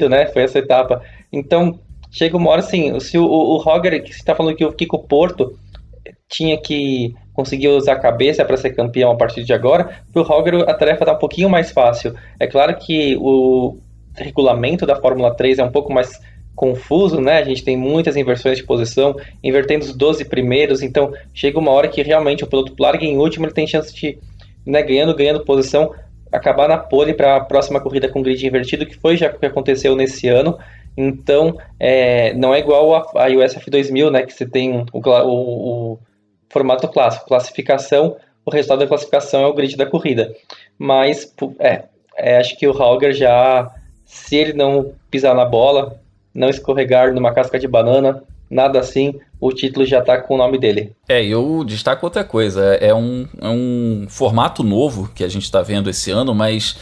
né? Foi essa etapa. Então, chega uma hora assim, se o Holger, que você está falando que o Kiko Porto tinha que conseguir usar a cabeça para ser campeão a partir de agora, para o Holger a tarefa está um pouquinho mais fácil. É claro que o regulamento da Fórmula 3 é um pouco mais confuso, né? A gente tem muitas inversões de posição, invertendo os 12 primeiros, então chega uma hora que realmente o piloto larga em último, ele tem chance de, né, ganhando posição, acabar na pole para a próxima corrida com grid invertido, que foi já o que aconteceu nesse ano. Então, não é igual a USF 2000, né, que você tem o formato clássico, classificação, o resultado da classificação é o grid da corrida. Mas, acho que o Holger já, se ele não pisar na bola, não escorregar numa casca de banana, nada assim, o título já está com o nome dele. Eu destaco outra coisa, é um formato novo que a gente está vendo esse ano, mas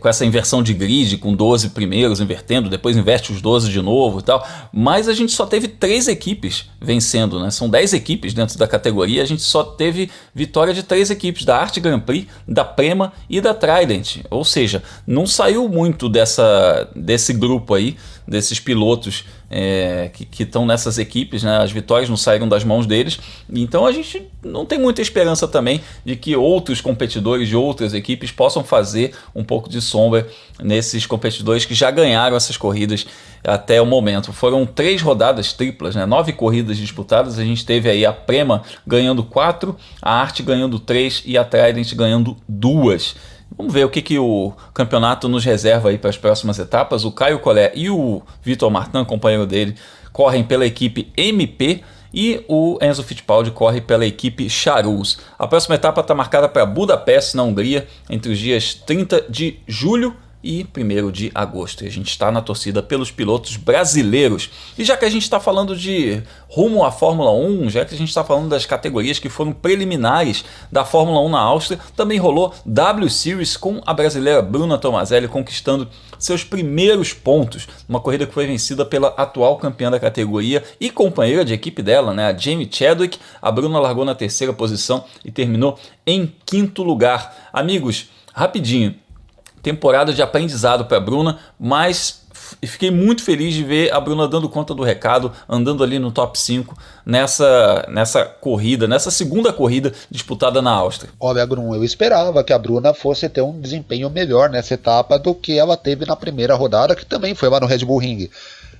com essa inversão de grid, com 12 primeiros invertendo, depois inverte os 12 de novo e tal, mas a gente só teve 3 equipes vencendo, né? São 10 equipes dentro da categoria, a gente só teve vitória de 3 equipes, da Arte Grand Prix, da Prema e da Trident, ou seja, não saiu muito desse grupo aí, desses pilotos que estão nessas equipes, né? As vitórias não saíram das mãos deles, então a gente não tem muita esperança também de que outros competidores de outras equipes possam fazer um pouco de sombra nesses competidores que já ganharam essas corridas até o momento. Foram 3 rodadas triplas, né? 9 corridas disputadas, a gente teve aí a Prema ganhando 4, a Arte ganhando 3 e a Trident ganhando 2. Vamos ver o que o campeonato nos reserva aí para as próximas etapas. O Caio Collet e o Vitor Martin, companheiro dele, correm pela equipe MP e o Enzo Fittipaldi corre pela equipe Charus. A próxima etapa está marcada para Budapeste, na Hungria, entre os dias 30 de julho e 1º de agosto. E a gente está na torcida pelos pilotos brasileiros. E já que a gente está falando de rumo à Fórmula 1, já que a gente está falando das categorias que foram preliminares da Fórmula 1 na Áustria, também rolou W Series com a brasileira Bruna Tomazelli conquistando seus primeiros pontos, uma corrida que foi vencida pela atual campeã da categoria e companheira de equipe dela, né, a Jamie Chadwick. A Bruna largou na 3ª posição e terminou em 5º lugar. Amigos, rapidinho, temporada de aprendizado para a Bruna, mas fiquei muito feliz de ver a Bruna dando conta do recado, andando ali no top 5 nessa corrida, nessa segunda corrida disputada na Áustria. Olha, Grum, eu esperava que a Bruna fosse ter um desempenho melhor nessa etapa do que ela teve na primeira rodada, que também foi lá no Red Bull Ring.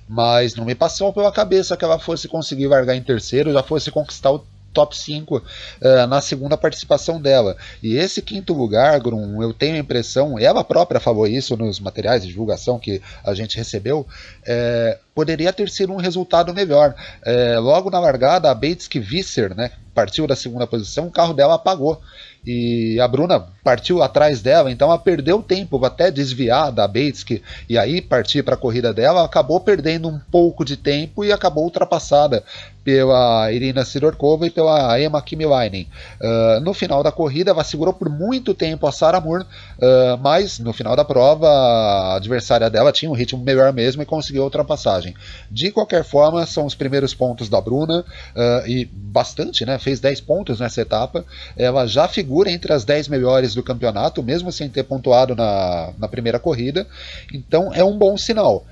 Mas não me passou pela cabeça que ela fosse conseguir largar em terceiro, já fosse conquistar o top 5 na segunda participação dela. E esse 5º lugar, Grum, eu tenho a impressão, ela própria falou isso nos materiais de divulgação que a gente recebeu, poderia ter sido um resultado melhor. Logo na largada, a Beitske-Visser, né, partiu da segunda posição, o carro dela apagou. E a Bruna partiu atrás dela, então ela perdeu tempo até desviar da Beitske e aí partir para a corrida dela, acabou perdendo um pouco de tempo e acabou ultrapassada pela Irina Sidorkova e pela Emma Kymäläinen. No final da corrida ela segurou por muito tempo a Sarah Moore, mas no final da prova a adversária dela tinha um ritmo melhor mesmo e conseguiu a ultrapassagem. De qualquer forma, são os primeiros pontos da Bruna, e bastante, né? Fez 10 pontos nessa etapa, ela já figura entre as 10 melhores do campeonato, mesmo sem ter pontuado na primeira corrida, então é um bom sinal.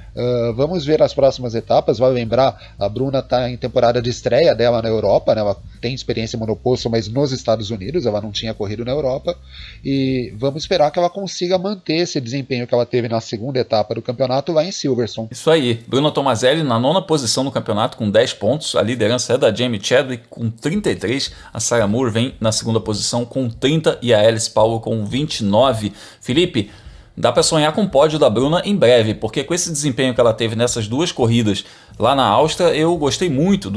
Vamos ver as próximas etapas. Vai lembrar, a Bruna está em temporada de estreia dela na Europa, né? Ela tem experiência em monoposto, mas nos Estados Unidos ela não tinha corrido na Europa, e vamos esperar que ela consiga manter esse desempenho que ela teve na segunda etapa do campeonato lá em Silverstone. Isso aí, Bruna Tomazelli na 9ª posição no campeonato com 10 pontos, a liderança é da Jamie Chadwick com 33, a Sarah Moore vem na segunda posição com 30 e a Alice Powell com 29. Felipe, dá para sonhar com o pódio da Bruna em breve, porque com esse desempenho que ela teve nessas 2 corridas lá na Áustria, eu gostei muito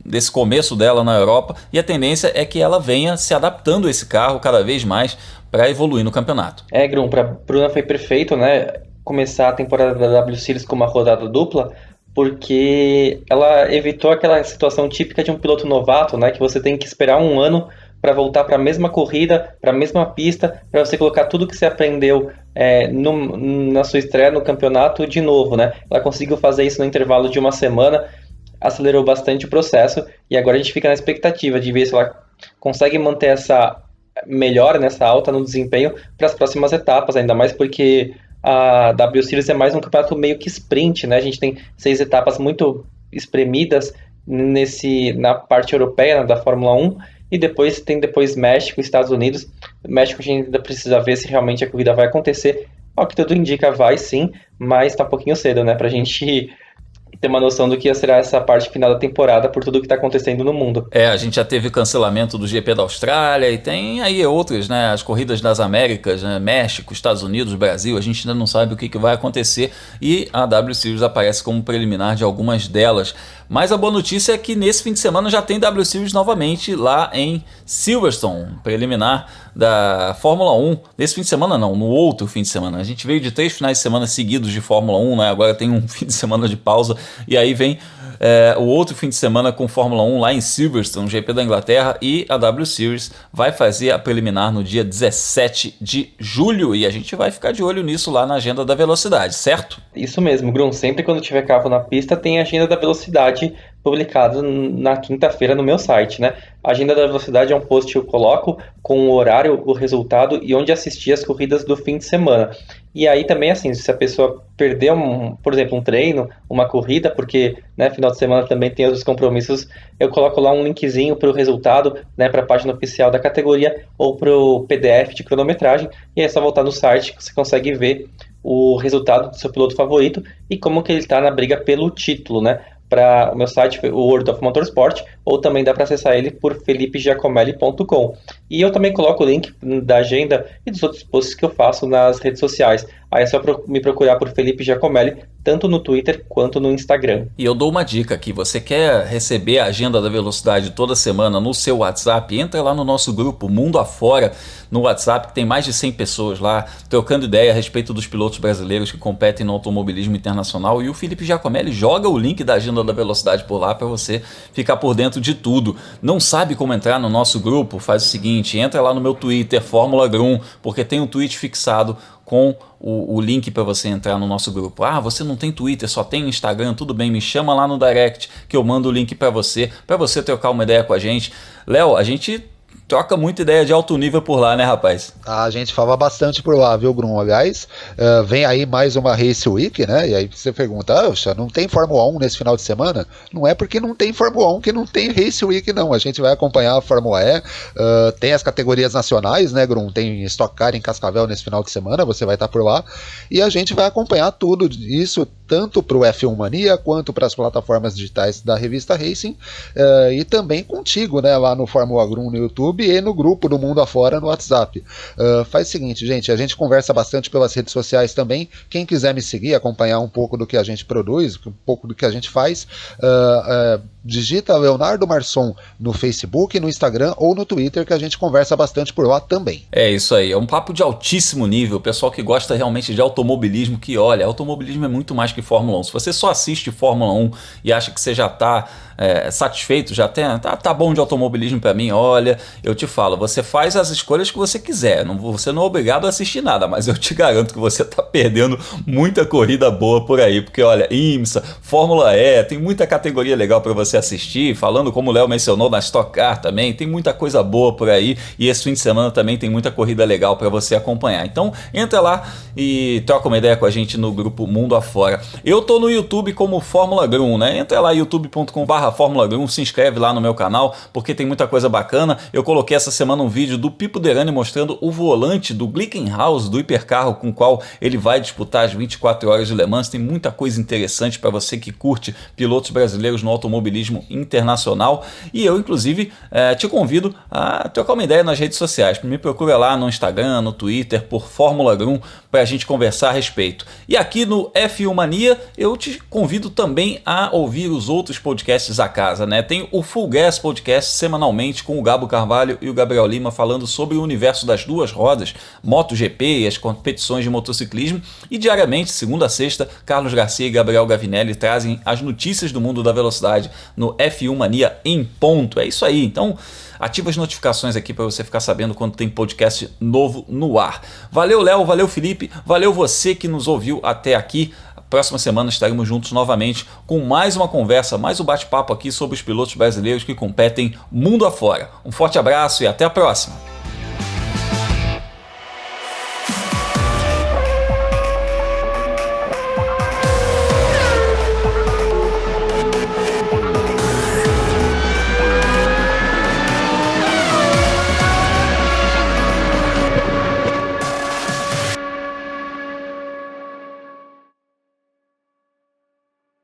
desse começo dela na Europa, e a tendência é que ela venha se adaptando a esse carro cada vez mais para evoluir no campeonato. Grum, para Bruna foi perfeito, né, começar a temporada da W Series com uma rodada dupla, porque ela evitou aquela situação típica de um piloto novato, né, que você tem que esperar um ano para voltar para a mesma corrida, para a mesma pista, para você colocar tudo que você aprendeu na sua estreia no campeonato de novo, né? Ela conseguiu fazer isso no intervalo de uma semana, acelerou bastante o processo, e agora a gente fica na expectativa de ver se ela consegue manter essa melhora, nessa alta no desempenho para as próximas etapas, ainda mais porque a W Series é mais um campeonato meio que sprint, né? A gente tem 6 etapas muito espremidas na parte europeia, né, da Fórmula 1, e depois tem México e Estados Unidos. México a gente ainda precisa ver se realmente a corrida vai acontecer. Ao que tudo indica, vai sim, mas tá um pouquinho cedo, né, pra gente ter uma noção do que será essa parte final da temporada por tudo que está acontecendo no mundo. A gente já teve cancelamento do GP da Austrália e tem aí outras, né? As corridas das Américas, né? México, Estados Unidos, Brasil, a gente ainda não sabe o que vai acontecer, e a W Series aparece como preliminar de algumas delas. Mas a boa notícia é que nesse fim de semana já tem W Series novamente lá em Silverstone, preliminar da Fórmula 1. Nesse fim de semana não, no outro fim de semana. A gente veio de 3 finais de semana seguidos de Fórmula 1, né? Agora tem um fim de semana de pausa, e aí vem o outro fim de semana com Fórmula 1 lá em Silverstone, GP da Inglaterra, e a W Series vai fazer a preliminar no dia 17 de julho, e a gente vai ficar de olho nisso lá na Agenda da Velocidade, certo? Isso mesmo, Grum. Sempre quando tiver carro na pista tem a Agenda da Velocidade publicado na quinta-feira no meu site, né? A Agenda da Velocidade é um post que eu coloco com o horário, o resultado e onde assistir as corridas do fim de semana. E aí também, assim, se a pessoa perder, por exemplo, um treino, uma corrida, porque, né, final de semana também tem outros compromissos, eu coloco lá um linkzinho para o resultado, né, para a página oficial da categoria ou para o PDF de cronometragem, e é só voltar no site que você consegue ver o resultado do seu piloto favorito e como que ele está na briga pelo título, né? Para o meu site, o World of Motorsport, ou também dá para acessar ele por felipegiacomelli.com. E eu também coloco o link da agenda e dos outros posts que eu faço nas redes sociais. Aí é só me procurar por Felipe Giacomelli, tanto no Twitter quanto no Instagram. E eu dou uma dica aqui, você quer receber a Agenda da Velocidade toda semana no seu WhatsApp? Entra lá no nosso grupo Mundo Afora, no WhatsApp, que tem mais de 100 pessoas lá, trocando ideia a respeito dos pilotos brasileiros que competem no automobilismo internacional, e o Felipe Giacomelli joga o link da Agenda da Velocidade por lá para você ficar por dentro de tudo. Não sabe como entrar no nosso grupo? Faz o seguinte, entra lá no meu Twitter, Fórmula Grum, porque tem um tweet fixado com o link para você entrar no nosso grupo. Ah, você não tem Twitter, só tem Instagram, tudo bem, me chama lá no direct que eu mando o link para você trocar uma ideia com a gente. Léo, a gente troca muita ideia de alto nível por lá, né, rapaz? A gente fala bastante por lá, viu, Grum? Aliás, vem aí mais uma Race Week, né? E aí você pergunta, não tem Fórmula 1 nesse final de semana? Não é porque não tem Fórmula 1 que não tem Race Week, não. A gente vai acompanhar a Fórmula E, tem as categorias nacionais, né, Grum? Tem Stock Car em Cascavel nesse final de semana, você vai estar por lá. E a gente vai acompanhar tudo isso, tanto para o F1 Mania, quanto para as plataformas digitais da revista Racing, e também contigo, né, lá no Fórmula Grum no YouTube. YouTube e no grupo do Mundo Afora no WhatsApp. Faz o seguinte, gente, a gente conversa bastante pelas redes sociais também. Quem quiser me seguir, acompanhar um pouco do que a gente produz, um pouco do que a gente faz, digita Leonardo Marçom no Facebook, no Instagram ou no Twitter, que a gente conversa bastante por lá também. É isso aí, é um papo de altíssimo nível, pessoal que gosta realmente de automobilismo, que olha, automobilismo é muito mais que Fórmula 1. Se você só assiste Fórmula 1 e acha que você já está satisfeito, já tá bom de automobilismo para mim, olha, eu te falo, você faz as escolhas que você quiser, você não é obrigado a assistir nada, mas eu te garanto que você tá perdendo muita corrida boa por aí, porque olha, IMSA, Fórmula E, tem muita categoria legal para você assistir, falando como o Léo mencionou na Stock Car também, tem muita coisa boa por aí, e esse fim de semana também tem muita corrida legal para você acompanhar. Então entra lá e troca uma ideia com a gente no grupo Mundo Afora. Eu tô no YouTube como Fórmula Grum, né? Entra lá, youtube.com/Fórmula Grum, se inscreve lá no meu canal, porque tem muita coisa bacana. Eu coloquei essa semana um vídeo do Pipo Derani mostrando o volante do Glickenhaus, do hipercarro com o qual ele vai disputar as 24 horas de Le Mans. Tem muita coisa interessante para você que curte pilotos brasileiros no automobilismo internacional. E eu, inclusive, te convido a trocar uma ideia nas redes sociais. Me procura lá no Instagram, no Twitter, por Fórmula Grum, para a gente conversar a respeito. E aqui no F1 Mania, eu te convido também a ouvir os outros podcasts a casa, né? Tem o Full Gas Podcast semanalmente com o Gabo Carvalho e o Gabriel Lima falando sobre o universo das duas rodas, MotoGP e as competições de motociclismo. E diariamente, segunda a sexta, Carlos Garcia e Gabriel Gavinelli trazem as notícias do mundo da velocidade no F1 Mania em ponto. É isso aí, então ativa as notificações aqui para você ficar sabendo quando tem podcast novo no ar. Valeu, Léo, valeu, Felipe, valeu você que nos ouviu até aqui. Próxima semana estaremos juntos novamente com mais uma conversa, mais um bate-papo aqui sobre os pilotos brasileiros que competem mundo afora. Um forte abraço e até a próxima!